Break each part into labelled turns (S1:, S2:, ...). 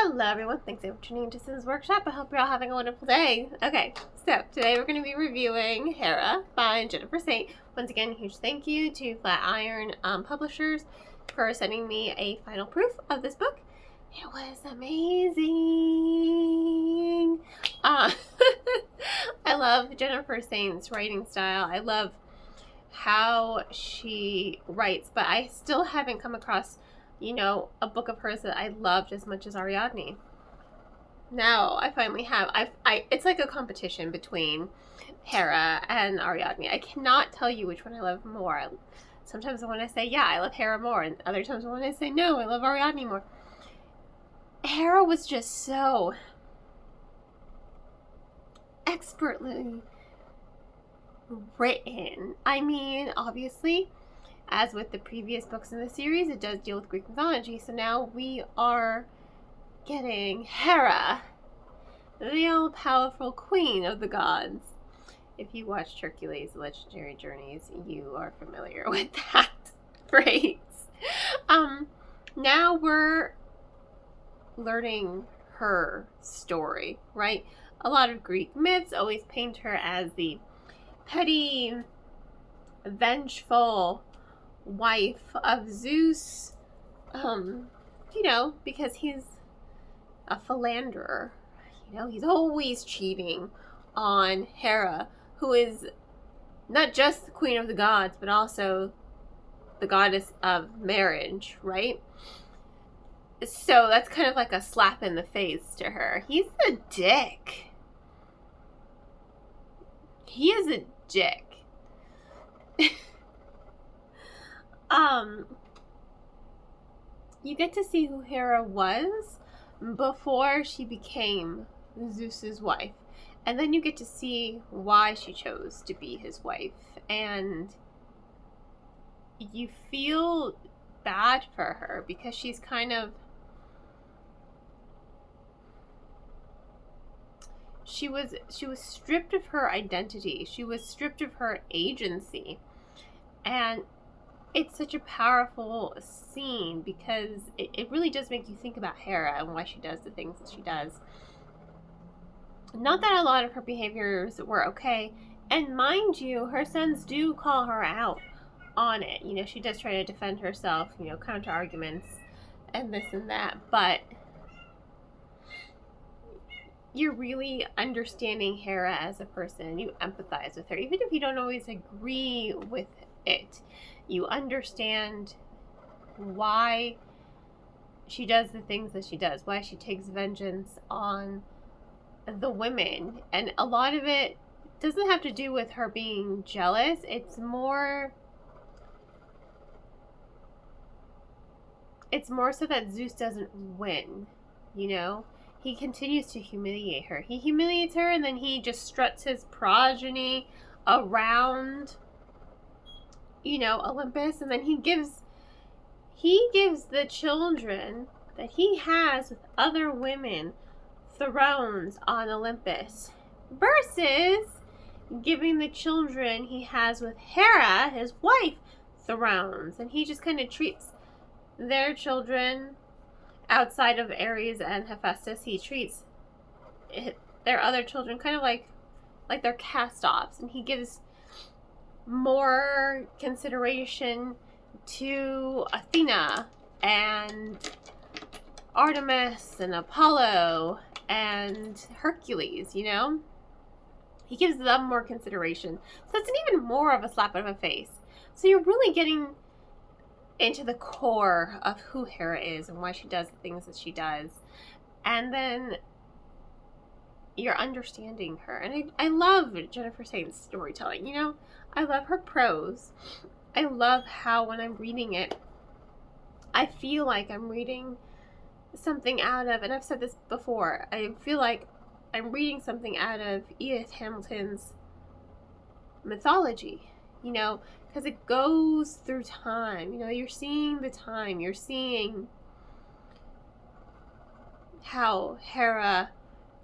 S1: Hello everyone, thanks for tuning into Sims Workshop. I hope you're all having a wonderful day. Okay, so today we're going to be reviewing Hera by Jennifer Saint. Once again, huge thank you to Flatiron Publishers for sending me a final proof of this book. It was amazing. I love Jennifer Saint's writing style. I love how she writes, but I still haven't come across a book of hers that I loved as much as Ariadne. Now I finally have. It's like a competition between Hera and Ariadne. I cannot tell you which one I love more. Sometimes I want to say, yeah, I love Hera more, and other times I want to say, no, I love Ariadne more. Hera was just so expertly written. I mean, obviously, as with the previous books in the series, it does deal with Greek mythology. So now we are getting Hera, the all-powerful queen of the gods. If you watched Hercules' Legendary Journeys, you are familiar with that phrase. Now we're learning her story, right? A lot of Greek myths always paint her as the petty, vengeful wife of Zeus, because he's a philanderer. He's always cheating on Hera, who is not just the queen of the gods, but also the goddess of marriage, right? So that's kind of like a slap in the face to her. He's a dick. He is a dick. You get to see who Hera was before she became Zeus's wife. And then you get to see why she chose to be his wife. And you feel bad for her because she's kind of... She was stripped of her identity. She was stripped of her agency. And it's such a powerful scene because it really does make you think about Hera and why she does the things that she does. Not that a lot of her behaviors were okay. And mind you, her sons do call her out on it. She does try to defend herself, counter arguments and this and that. But you're really understanding Hera as a person. You empathize with her. Even if you don't always agree with it, you understand why she does the things that she does, why she takes vengeance on the women. And a lot of it doesn't have to do with her being jealous. It's more so that Zeus doesn't win, He continues to humiliate her. He humiliates her and then he just struts his progeny around Olympus, and then he gives the children that he has with other women thrones on Olympus versus giving the children he has with Hera, his wife, thrones. And he just kind of treats their children outside of Ares and Hephaestus. He treats their other children kind of like they're cast-offs, and he gives more consideration to Athena and Artemis and Apollo and Hercules, He gives them more consideration. So it's an even more of a slap in the face. So you're really getting into the core of who Hera is and why she does the things that she does. And then you're understanding her. And I love Jennifer Saint's storytelling, I love her prose. I love how when I'm reading it, I feel like I'm reading something out of, and I've said this before, I feel like I'm reading something out of Edith Hamilton's mythology, because it goes through time. You're seeing the time, you're seeing how Hera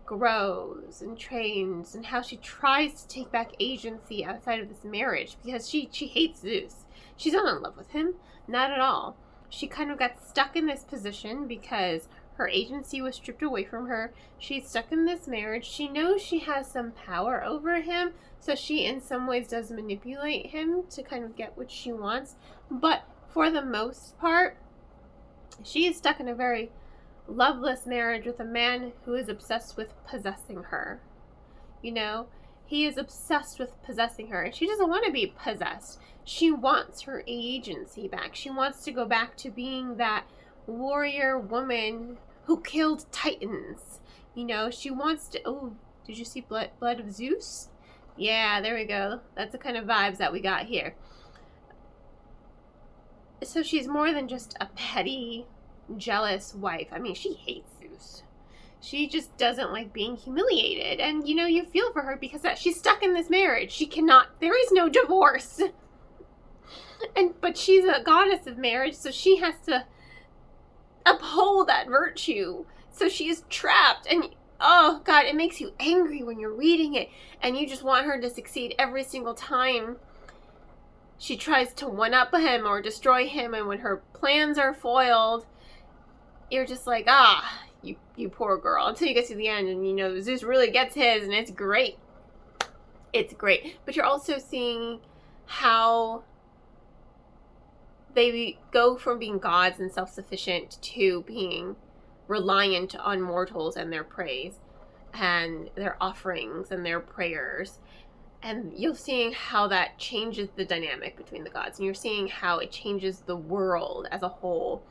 S1: grows and trains and how she tries to take back agency outside of this marriage because she hates Zeus. She's not in love with him, not at all. She kind of got stuck in this position because Her agency was stripped away from her. She's stuck in this marriage. She knows she has some power over him, so she in some ways does manipulate him to kind of get what she wants. But for the most part, she is stuck in a very loveless marriage with a man who is obsessed with possessing her. You know, he is obsessed with possessing her, and she doesn't want to be possessed. She wants her agency back. She wants to go back to being that warrior woman who killed titans. You know, she wants to... Oh, did you see Blood of Zeus? Yeah, there we go. That's the kind of vibes that we got here. So she's more than just a petty, jealous wife. I mean, she hates Zeus. She just doesn't like being humiliated. And, you know, you feel for her because she's stuck in this marriage. She cannot... There is no divorce. But she's a goddess of marriage, so she has to uphold that virtue. So she is trapped, and oh god, it makes you angry when you're reading it, and you just want her to succeed every single time she tries to one-up him or destroy him. And when her plans are foiled, you're just like, you poor girl, until you get to the end and you know Zeus really gets his, and it's great. It's great. But you're also seeing how they go from being gods and self-sufficient to being reliant on mortals and their praise and their offerings and their prayers. And you're seeing how that changes the dynamic between the gods, and you're seeing how it changes the world as a whole.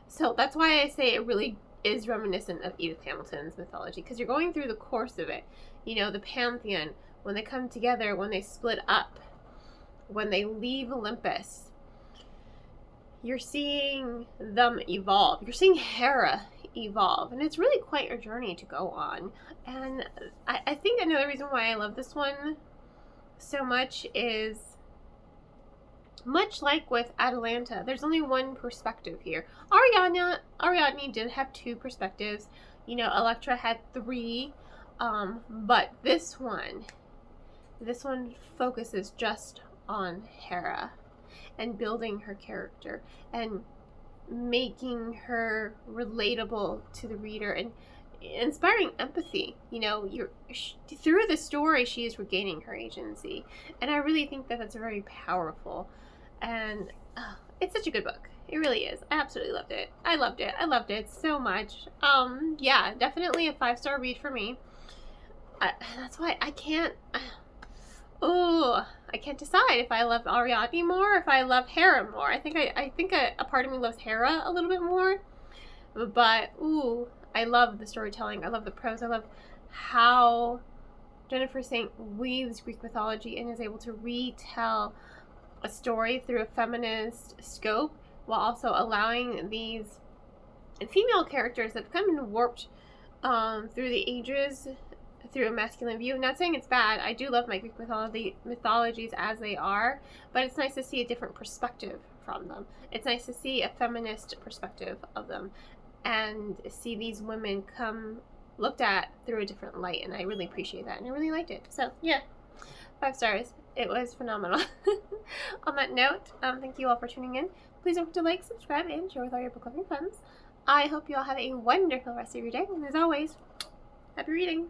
S1: So that's why I say it really is reminiscent of Edith Hamilton's mythology, because you're going through the course of it. You know, the pantheon, when they come together, when they split up, when they leave Olympus, you're seeing them evolve. You're seeing Hera evolve, and it's really quite a journey to go on. And I think another reason why I love this one so much is, much like with Atalanta, there's only one perspective here. Ariadne did have two perspectives. You know, Electra had three, but this one focuses just on Hera and building her character and making her relatable to the reader and inspiring empathy. You know, through the story, she is regaining her agency, and I really think that that's very powerful. And it's such a good book. It really is. I absolutely loved it. I loved it so much. Yeah, definitely a 5-star read for me. That's why I can't decide if I love Ariadne more or if I love Hera more. I think a part of me loves Hera a little bit more. But I love the storytelling. I love the prose. I love how Jennifer Saint weaves Greek mythology and is able to retell a story through a feminist scope, while also allowing these female characters that have kind of been warped through the ages through a masculine view. I'm not saying it's bad. I do love my Greek mythologies as they are, but it's nice to see a different perspective from them. It's nice to see a feminist perspective of them and see these women come looked at through a different light, and I really appreciate that, and I really liked it. So yeah, 5 stars. It was phenomenal. On that note, thank you all for tuning in. Please don't forget to like, subscribe, and share with all your book loving friends. I hope you all have a wonderful rest of your day, and as always, happy reading.